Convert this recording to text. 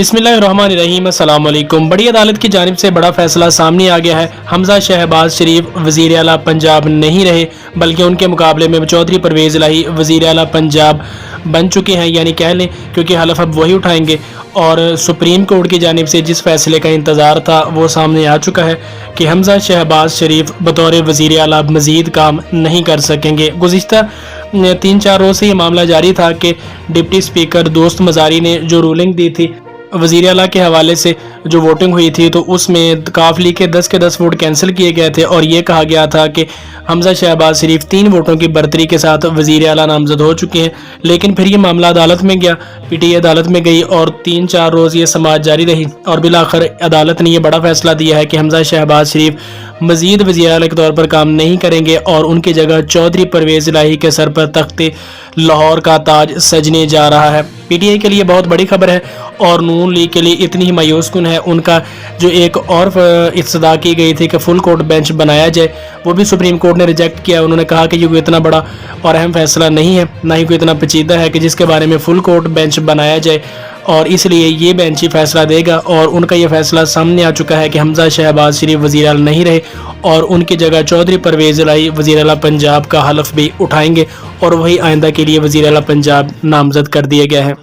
बिस्मिल्लाहिर्रहमानिर्रहीम। अस्सलाम वालेकुम। बड़ी अदालत की जानिब से बड़ा फैसला सामने आ गया है। हमजा शहबाज शरीफ वज़ीर आला पंजाब नहीं रहे, बल्कि उनके मुकाबले में चौधरी परवेज़ इलाही वज़ीर आला पंजाब बन चुके हैं, यानी कह लें क्योंकि हलफ अब वही उठाएंगे। और सुप्रीम कोर्ट की जानिब से जिस फैसले का इंतज़ार था वो सामने आ चुका है कि हमजा शहबाज शरीफ बतौर वज़ीर आला मज़ीद काम नहीं कर सकेंगे। गुज़िश्ता 3-4 रोज़ से ये मामला जारी था कि डिप्टी स्पीकर दोस्त मज़ारी ने जो रूलिंग दी थी वज़ीर आला के हवाले से, जो वोटिंग हुई थी, तो उसमें काफली के 10 वोट कैंसिल किए गए थे और ये कहा गया था कि हमजा शहबाज शरीफ 3 वोटों की बरतरी के साथ वज़ीर आला नामजद हो चुके हैं। लेकिन फिर ये मामला अदालत में गया, पीटीआई अदालत में गई और 3-4 रोज़ ये समाअत जारी रही और बिलाखिर अदालत ने यह बड़ा फैसला दिया है कि हमजा शहबाज शरीफ मज़ीद वज़ीर आला के तौर पर काम नहीं करेंगे और उनकी जगह चौधरी परवेज़ इलाही के सर पर तख्ते लाहौर का ताज सजने जा रहा है। पीटीआई के लिए बहुत बड़ी खबर है और नून लीग के लिए इतनी ही मायूस कुन है उनका जो एक और इस्तदा की गई थी कि फुल कोर्ट बेंच बनाया जाए, वो भी सुप्रीम कोर्ट ने रिजेक्ट किया। उन्होंने कहा कि ये कोई इतना बड़ा और अहम फैसला नहीं है, ना ही कोई इतना पेचीदा है कि जिसके बारे में फुल कोर्ट बेंच बनाया जाए, और इसलिए ये बेंच ही फैसला देगा। और उनका ये फैसला सामने आ चुका है कि हमजा शहबाज शरीफ वज़ीर आला नहीं रहे और उनकी जगह चौधरी परवेज़ इलाही वज़ीर आला पंजाब का हलफ भी उठाएंगे और वही आइंदा के लिए वज़ीर आला पंजाब नामजद कर दिया गया है।